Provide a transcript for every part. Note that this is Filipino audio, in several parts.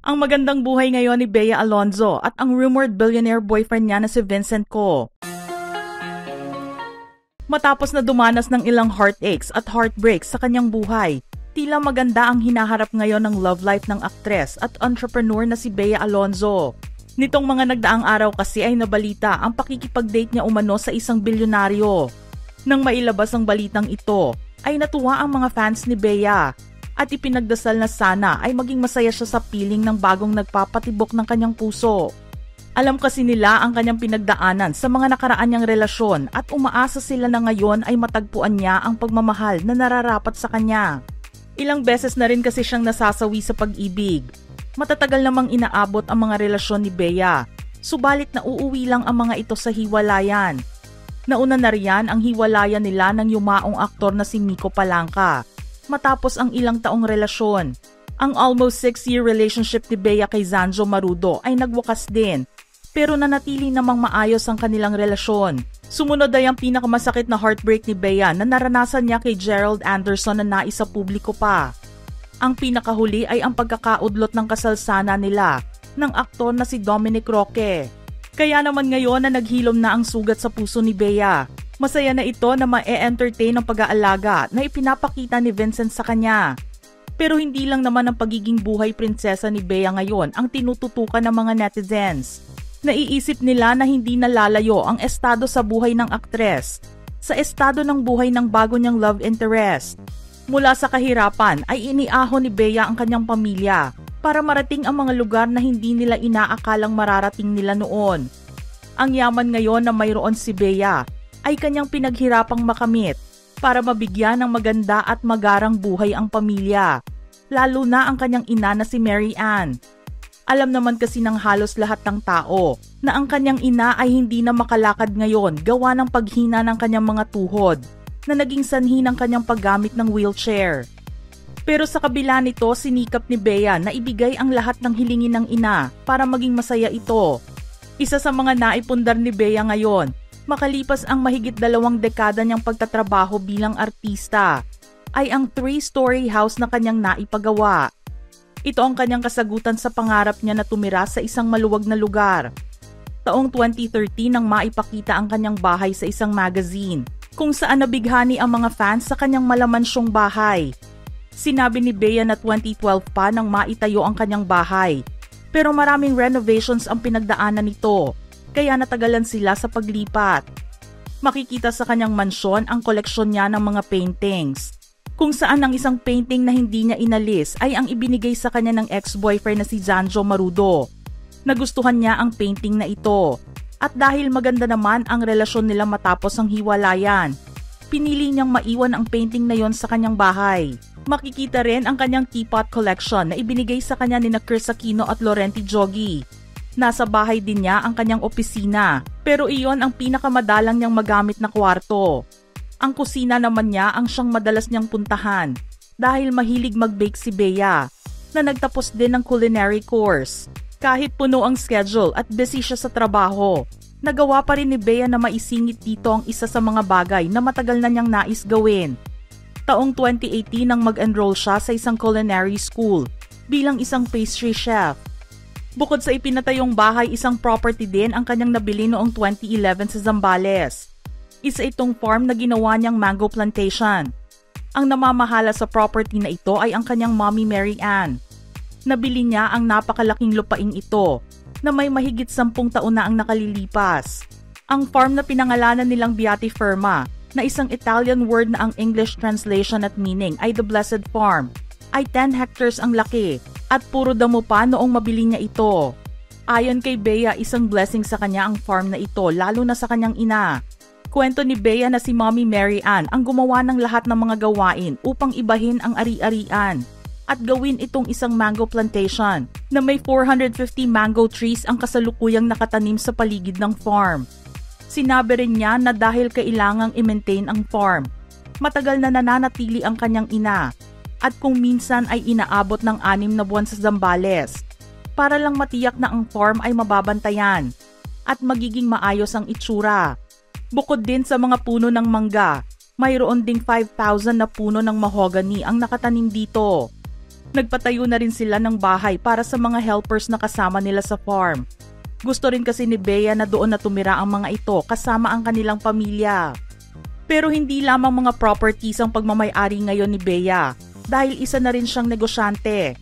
Ang magandang buhay ngayon ni Bea Alonzo at ang rumored billionaire boyfriend niya na si Vincent Ko. Matapos na dumanas ng ilang heartaches at heartbreaks sa kanyang buhay, tila maganda ang hinaharap ngayon ng love life ng aktres at entrepreneur na si Bea Alonzo. Nitong mga nagdaang araw kasi ay nabalita ang pakikipag-date niya umano sa isang bilyonaryo. Nang mailabas ang balitang ito, ay natuwa ang mga fans ni Bea at ipinagdasal na sana ay maging masaya siya sa piling ng bagong nagpapatibok ng kanyang puso. Alam kasi nila ang kanyang pinagdaanan sa mga nakaraan niyang relasyon at umaasa sila na ngayon ay matagpuan niya ang pagmamahal na nararapat sa kanya. Ilang beses na rin kasi siyang nasasawi sa pag-ibig. Matatagal namang inaabot ang mga relasyon ni Bea, subalit nauuwi lang ang mga ito sa hiwalayan. Nauna na riyan ang hiwalayan nila ng yumaong aktor na si Miko Palanca. Matapos ang ilang taong relasyon, ang almost 6-year relationship ni Bea kay Zanjo Marudo ay nagwakas din, pero nanatili namang maayos ang kanilang relasyon. Sumunod ay ang pinakamasakit na heartbreak ni Bea na naranasan niya kay Gerald Anderson na naisa publiko pa. Ang pinakahuli ay ang pagkakaudlot ng kasal sana nila ng aktor na si Dominic Roque. Kaya naman ngayon na naghilom na ang sugat sa puso ni Bea. Masaya na ito na ma-e-entertain ang pag-aalaga na ipinapakita ni Vincent sa kanya. Pero hindi lang naman ang pagiging buhay prinsesa ni Bea ngayon ang tinututukan ng mga netizens. Naiisip nila na hindi nalalayo ang estado sa buhay ng aktres sa estado ng buhay ng bago niyang love interest. Mula sa kahirapan ay iniahon ni Bea ang kanyang pamilya para marating ang mga lugar na hindi nila inaakalang mararating nila noon. Ang yaman ngayon na mayroon si Bea ay kanyang pinaghirapang makamit para mabigyan ng maganda at magarang buhay ang pamilya, lalo na ang kanyang ina na si Mary Ann. Alam naman kasi ng halos lahat ng tao na ang kanyang ina ay hindi na makalakad ngayon gawa ng paghina ng kanyang mga tuhod na naging sanhi ng kanyang paggamit ng wheelchair. Pero sa kabila nito, sinikap ni Bea na ibigay ang lahat ng hilingin ng ina para maging masaya ito. Isa sa mga naipundar ni Bea ngayon, makalipas ang mahigit 2 dekada niyang pagtatrabaho bilang artista, ay ang 3-story house na kanyang naipagawa. Ito ang kanyang kasagutan sa pangarap niya na tumira sa isang maluwag na lugar. Taong 2013 nang maipakita ang kanyang bahay sa isang magazine, kung saan nabighani ang mga fans sa kanyang malamansyong bahay. Sinabi ni Bea na 2012 pa nang maitayo ang kanyang bahay, pero maraming renovations ang pinagdaanan nito. Kaya natagalan sila sa paglipat. Makikita sa kanyang mansyon ang koleksyon niya ng mga paintings, kung saan ang isang painting na hindi niya inalis ay ang ibinigay sa kanya ng ex-boyfriend na si Zanjo Marudo. Nagustuhan niya ang painting na ito, at dahil maganda naman ang relasyon nila matapos ang hiwalayan, pinili niyang maiwan ang painting na yon sa kanyang bahay. Makikita rin ang kanyang teapot collection na ibinigay sa kanya ni Chris Aquino at Laurenti Jogi. Nasa bahay din niya ang kanyang opisina, pero iyon ang pinakamadalang niyang magamit na kwarto. Ang kusina naman niya ang siyang madalas niyang puntahan dahil mahilig mag-bake si Bea na nagtapos din ng culinary course. Kahit puno ang schedule at busy siya sa trabaho, nagawa pa rin ni Bea na maisingit dito ang isa sa mga bagay na matagal na niyang nais gawin. Taong 2018 nang mag-enroll siya sa isang culinary school bilang isang pastry chef. Bukod sa ipinatayong bahay, isang property din ang kanyang nabili noong 2011 sa Zambales. Isa itong farm na ginawa niyang mango plantation. Ang namamahala sa property na ito ay ang kanyang mommy Mary Ann. Nabili niya ang napakalaking lupaing ito na may mahigit 10 taon na ang nakalilipas. Ang farm na pinangalanan nilang Beati Firma, na isang Italian word na ang English translation at meaning ay The Blessed Farm, ay 10 hectares ang laki at puro damo pa noong mabili niya ito. Ayon kay Bea, isang blessing sa kanya ang farm na ito, lalo na sa kanyang ina. Kwento ni Bea na si Mommy Mary Ann ang gumawa ng lahat ng mga gawain upang ibahin ang ari-arian at gawin itong isang mango plantation na may 450 mango trees ang kasalukuyang nakatanim sa paligid ng farm. Sinabi rin niya na dahil kailangang i-maintain ang farm, matagal na nananatili ang kanyang ina at kung minsan ay inaabot ng 6 na buwan sa Zambales para lang matiyak na ang farm ay mababantayan at magiging maayos ang itsura. Bukod din sa mga puno ng mangga, mayroon ding 5,000 na puno ng mahogany ang nakatanim dito. Nagpatayo na rin sila ng bahay para sa mga helpers na kasama nila sa farm. Gusto rin kasi ni Bea na doon na tumira ang mga ito kasama ang kanilang pamilya. Pero hindi lamang mga properties ang pagmamay-ari ngayon ni Bea dahil isa na rin siyang negosyante.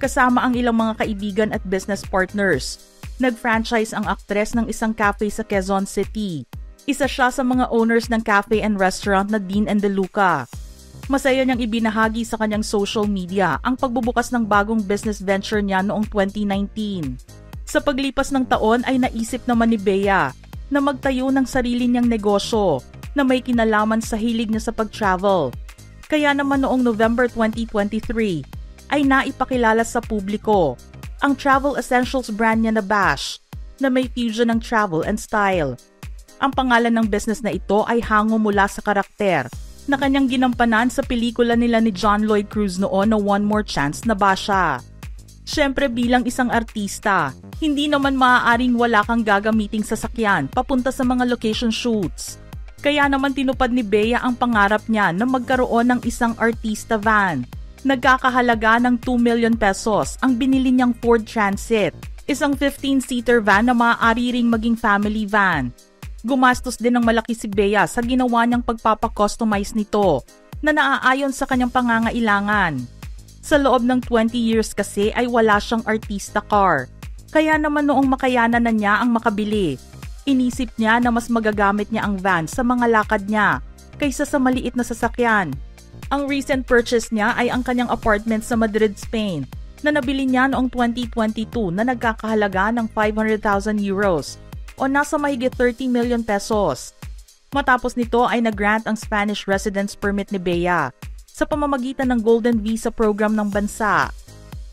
Kasama ang ilang mga kaibigan at business partners. Nag-franchise ang aktres ng isang cafe sa Quezon City. Isa siya sa mga owners ng cafe and restaurant na Dean and DeLuca. Masaya niyang ibinahagi sa kanyang social media ang pagbubukas ng bagong business venture niya noong 2019. Sa paglipas ng taon ay naisip naman ni Bea na magtayo ng sarili niyang negosyo na may kinalaman sa hilig niya sa pag-travel. Kaya naman noong November 2023 ay naipakilala sa publiko ang travel essentials brand niya na Bash na may fusion ng travel and style. Ang pangalan ng business na ito ay hango mula sa karakter na kanyang ginampanan sa pelikula nila ni John Lloyd Cruz noon na One More Chance na Basha. Siyempre bilang isang artista, hindi naman maaaring wala kang gagamiting sasakyan papunta sa mga location shoots. Kaya naman tinupad ni Bea ang pangarap niya na magkaroon ng isang artista van. Nagkakahalaga ng 2 million pesos ang binili niyang Ford Transit, isang 15-seater van na maaari ring maging family van. Gumastos din ng malaki si Bea sa ginawa niyang pagpapakustomize nito na naaayon sa kanyang pangangailangan. Sa loob ng 20 years kasi ay wala siyang artista car. Kaya naman noong makayanan na niya ang makabili, inisip niya na mas magagamit niya ang van sa mga lakad niya kaysa sa maliit na sasakyan. Ang recent purchase niya ay ang kanyang apartment sa Madrid, Spain na nabili niya noong 2022 na nagkakahalaga ng 500,000 euros. O nasa mahigit 30 million pesos. Matapos nito ay nag-grant ang Spanish residence permit ni Bea sa pamamagitan ng Golden Visa program ng bansa.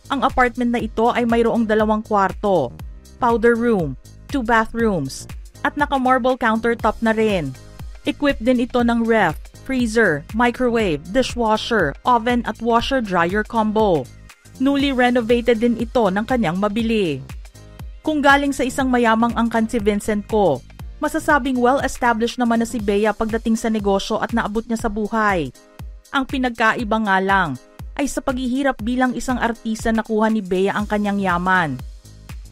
Ang apartment na ito ay mayroong 2 kwarto, powder room, 2 bathrooms, at naka-marble countertop na rin. Equipped din ito ng ref, freezer, microwave, dishwasher, oven at washer-dryer combo. Newly renovated din ito ng kanyang mabili. Kung galing sa isang mayamang angkan si Vincent ko, masasabing well-established naman na si Bea pagdating sa negosyo at naabot niya sa buhay. Ang pinagkaiba nga lang ay sa paghihirap bilang isang artista nakuha ni Bea ang kanyang yaman.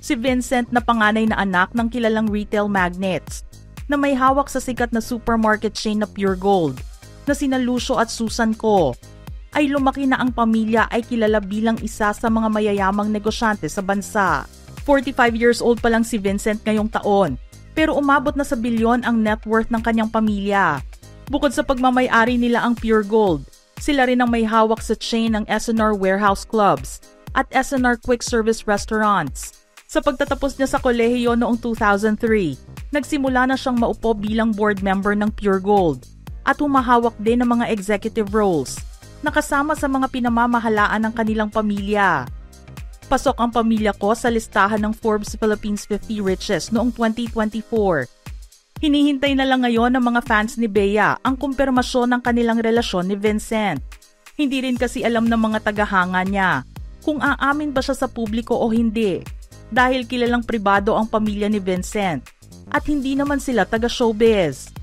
Si Vincent na panganay na anak ng kilalang retail magnates na may hawak sa sikat na supermarket chain na Pure Gold na sina Lucio at Susan ko, ay lumaki na ang pamilya ay kilala bilang isa sa mga mayayamang negosyante sa bansa. 45 years old pa lang si Vincent ngayong taon, pero umabot na sa bilyon ang net worth ng kanyang pamilya. Bukod sa pagmamay-ari nila ang Pure Gold, sila rin ang may hawak sa chain ng SNR Warehouse Clubs at SNR Quick Service Restaurants. Sa pagtatapos niya sa kolehiyo noong 2003, nagsimula na siyang maupo bilang board member ng Pure Gold at humahawak din ng mga executive roles, nakasama sa mga pinamamahalaan ng kanilang pamilya. Pasok ang pamilya ko sa listahan ng Forbes Philippines 50 Richest noong 2024. Hinihintay na lang ngayon ng mga fans ni Bea ang kumpirmasyon ng kanilang relasyon ni Vincent. Hindi rin kasi alam ng mga tagahanga niya kung aamin ba siya sa publiko o hindi dahil kilalang pribado ang pamilya ni Vincent at hindi naman sila taga-showbiz.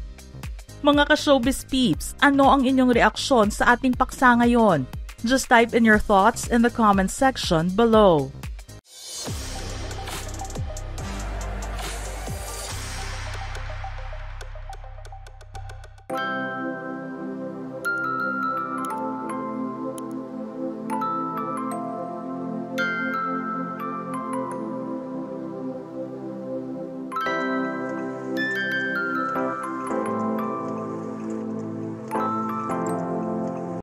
Mga ka-showbiz peeps, ano ang inyong reaksyon sa ating paksa ngayon? Just type in your thoughts in the comment section below.